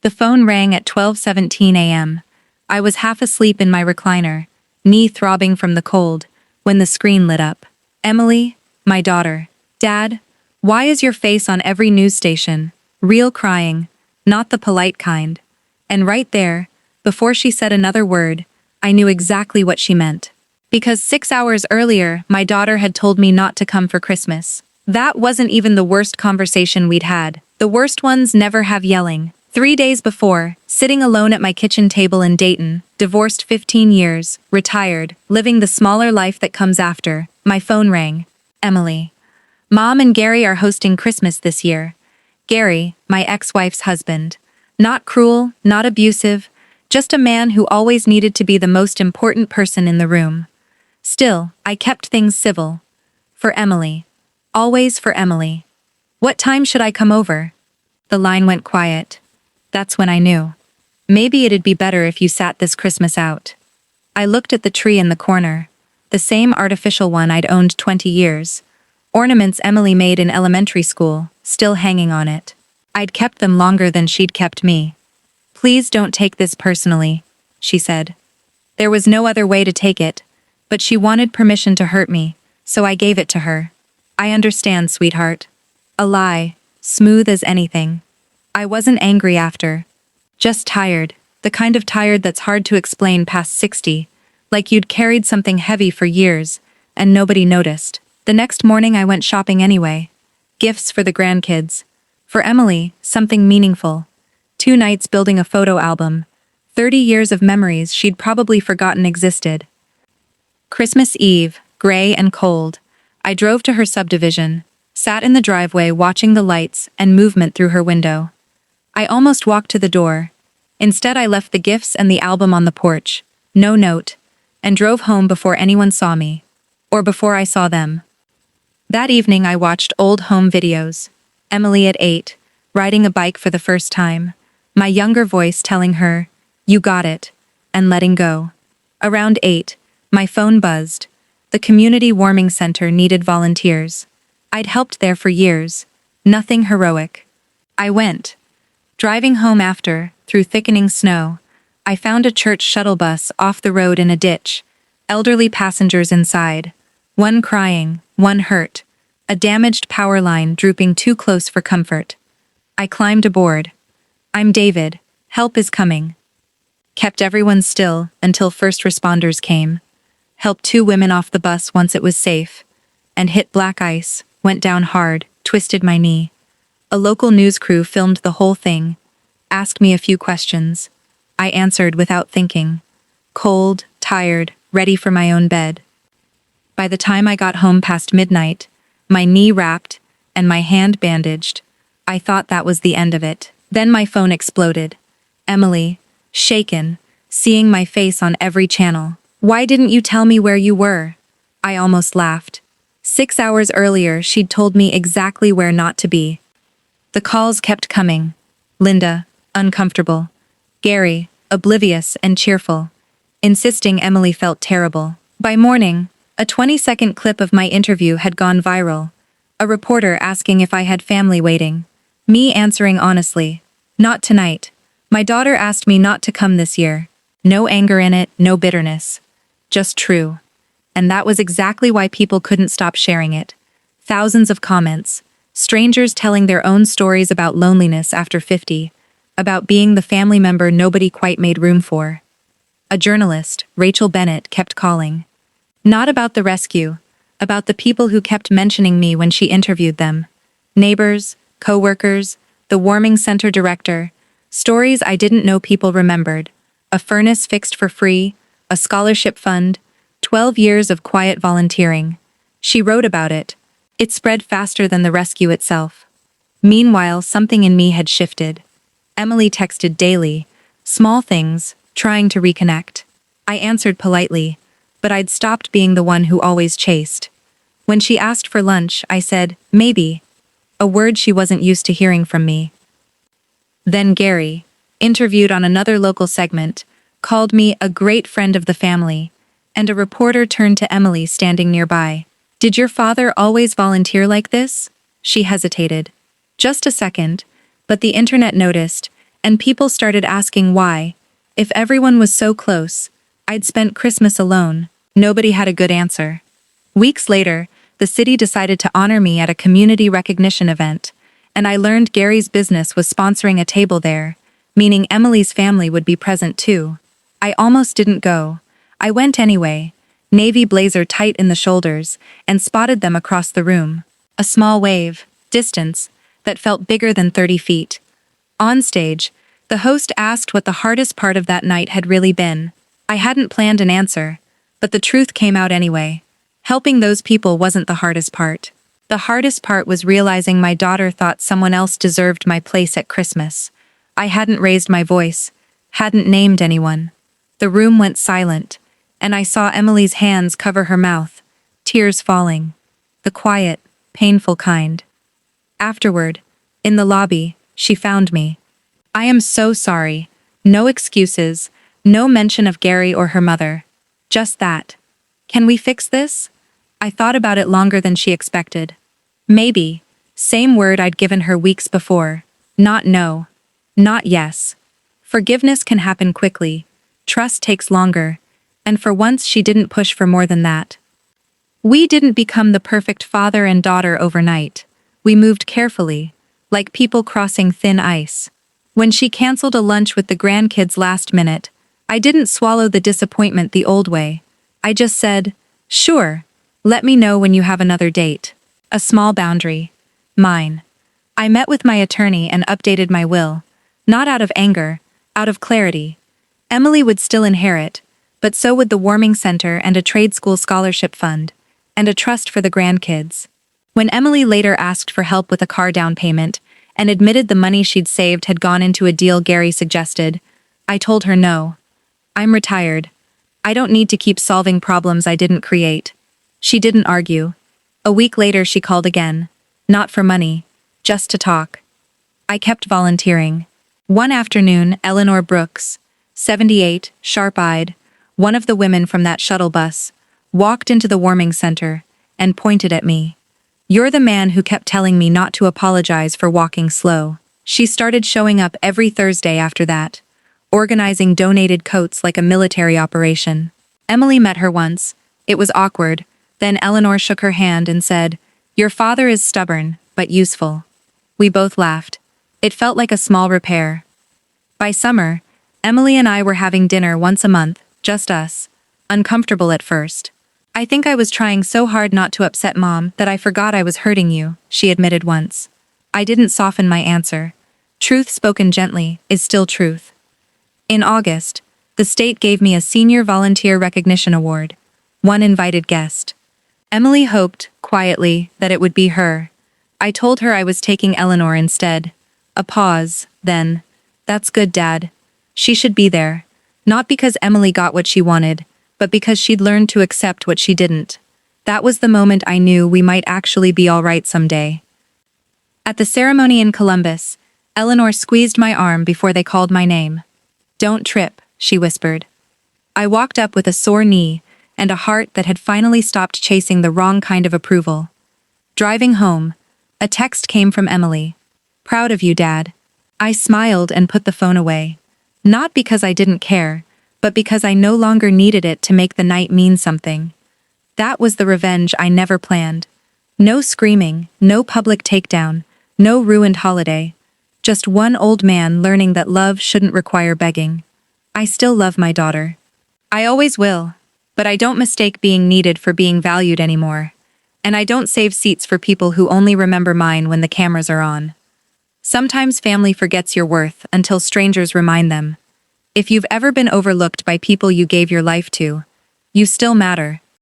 The phone rang at 12:17 a.m. I was half asleep in my recliner, knee throbbing from the cold, when the screen lit up. Emily, my daughter. Dad, why is your face on every news station? Real crying, not the polite kind. And right there, before she said another word, I knew exactly what she meant. Because 6 hours earlier, my daughter had told me not to come for Christmas. That wasn't even the worst conversation we'd had. The worst ones never have yelling. 3 days before, sitting alone at my kitchen table in Dayton, divorced 15 years, retired, living the smaller life that comes after, my phone rang. Emily. Mom and Gary are hosting Christmas this year. Gary, my ex-wife's husband. Not cruel, not abusive, just a man who always needed to be the most important person in the room. Still, I kept things civil. For Emily. Always for Emily. What time should I come over? The line went quiet. That's when I knew. Maybe it'd be better if you sat this Christmas out. I looked at the tree in the corner. The same artificial one I'd owned 20 years. Ornaments Emily made in elementary school, still hanging on it. I'd kept them longer than she'd kept me. Please don't take this personally, she said. There was no other way to take it, but she wanted permission to hurt me, so I gave it to her. I understand, sweetheart. A lie, smooth as anything. I wasn't angry after. Just tired, the kind of tired that's hard to explain past 60, like you'd carried something heavy for years, and nobody noticed. The next morning I went shopping anyway. Gifts for the grandkids. For Emily, something meaningful. 2 nights building a photo album. 30 years of memories she'd probably forgotten existed. Christmas Eve, gray and cold. I drove to her subdivision, sat in the driveway watching the lights and movement through her window. I almost walked to the door. Instead, I left the gifts and the album on the porch, no note, and drove home before anyone saw me. Or before I saw them. That evening I watched old home videos. Emily at 8, riding a bike for the first time. My younger voice telling her, "You got it," and letting go. Around 8, my phone buzzed. The community warming center needed volunteers. I'd helped there for years. Nothing heroic. I went. Driving home after, through thickening snow, I found a church shuttle bus off the road in a ditch. Elderly passengers inside. One crying, one hurt. A damaged power line drooping too close for comfort. I climbed aboard. "I'm David. Help is coming." Kept everyone still until first responders came. Helped 2 women off the bus once it was safe. And hit black ice, went down hard, twisted my knee. A local news crew filmed the whole thing. Asked me a few questions. I answered without thinking. Cold, tired, ready for my own bed. By the time I got home past midnight, my knee wrapped and my hand bandaged, I thought that was the end of it. Then my phone exploded. Emily, shaken, seeing my face on every channel. "Why didn't you tell me where you were?" I almost laughed. 6 hours earlier, she'd told me exactly where not to be. The calls kept coming. Linda, uncomfortable. Gary, oblivious and cheerful, insisting Emily felt terrible. By morning, a 20-second clip of my interview had gone viral. A reporter asking if I had family waiting. Me answering honestly, "Not tonight. My daughter asked me not to come this year." No anger in it, no bitterness. Just true. And that was exactly why people couldn't stop sharing it. Thousands of comments. Strangers telling their own stories about loneliness after 50. About being the family member nobody quite made room for. A journalist, Rachel Bennett, kept calling. Not about the rescue, about the people who kept mentioning me when she interviewed them. Neighbors, co-workers, the warming center director. Stories I didn't know people remembered. A furnace fixed for free, a scholarship fund, 12 years of quiet volunteering. She wrote about it. It spread faster than the rescue itself. Meanwhile, something in me had shifted. Emily texted daily, small things, trying to reconnect. I answered politely, but I'd stopped being the one who always chased. When she asked for lunch, I said, "Maybe," a word she wasn't used to hearing from me. Then Gary, interviewed on another local segment, called me a great friend of the family, and a reporter turned to Emily standing nearby. "Did your father always volunteer like this?" She hesitated. Just a second, but the internet noticed, and people started asking why. If everyone was so close, I'd spent Christmas alone. Nobody had a good answer. Weeks later, the city decided to honor me at a community recognition event, and I learned Gary's business was sponsoring a table there, meaning Emily's family would be present too. I almost didn't go. I went anyway, navy blazer tight in the shoulders, and spotted them across the room. A small wave, distance, that felt bigger than 30 feet. On stage, the host asked what the hardest part of that night had really been. I hadn't planned an answer, but the truth came out anyway. Helping those people wasn't the hardest part. The hardest part was realizing my daughter thought someone else deserved my place at Christmas. I hadn't raised my voice, hadn't named anyone. The room went silent, and I saw Emily's hands cover her mouth, tears falling. The quiet, painful kind. Afterward, in the lobby, she found me. I am so sorry. No excuses, no mention of Gary or her mother. Just that. Can we fix this? I thought about it longer than she expected. Maybe. Same word I'd given her weeks before. Not no. Not yes. Forgiveness can happen quickly. Trust takes longer. And for once she didn't push for more than that. We didn't become the perfect father and daughter overnight. We moved carefully, like people crossing thin ice. When she canceled a lunch with the grandkids last minute, I didn't swallow the disappointment the old way. I just said, sure, let me know when you have another date. A small boundary. Mine. I met with my attorney and updated my will. Not out of anger, out of clarity. Emily would still inherit, but so would the warming center and a trade school scholarship fund, and a trust for the grandkids. When Emily later asked for help with a car down payment, and admitted the money she'd saved had gone into a deal Gary suggested, I told her no. I'm retired. I don't need to keep solving problems I didn't create. She didn't argue. A week later she called again. Not for money, just to talk. I kept volunteering. One afternoon, Eleanor Brooks, 78, sharp-eyed, one of the women from that shuttle bus, walked into the warming center and pointed at me. You're the man who kept telling me not to apologize for walking slow. She started showing up every Thursday after that, organizing donated coats like a military operation. Emily met her once. It was awkward. Then Eleanor shook her hand and said, your father is stubborn, but useful. We both laughed. It felt like a small repair. By summer, Emily and I were having dinner once a month, just us. Uncomfortable at first. I think I was trying so hard not to upset Mom that I forgot I was hurting you, she admitted once. I didn't soften my answer. Truth spoken gently is still truth. In August, the state gave me a Senior Volunteer Recognition Award. One invited guest. Emily hoped, quietly, that it would be her. I told her I was taking Eleanor instead. A pause, then. That's good, Dad. She should be there. Not because Emily got what she wanted, but because she'd learned to accept what she didn't. That was the moment I knew we might actually be all right someday. At the ceremony in Columbus, Eleanor squeezed my arm before they called my name. Don't trip, she whispered. I walked up with a sore knee and a heart that had finally stopped chasing the wrong kind of approval. Driving home, a text came from Emily. Proud of you, Dad. I smiled and put the phone away. Not because I didn't care, but because I no longer needed it to make the night mean something. That was the revenge I never planned. No screaming, no public takedown, no ruined holiday. Just one old man learning that love shouldn't require begging. I still love my daughter. I always will, but I don't mistake being needed for being valued anymore. And I don't save seats for people who only remember mine when the cameras are on. Sometimes family forgets your worth until strangers remind them. If you've ever been overlooked by people you gave your life to, you still matter,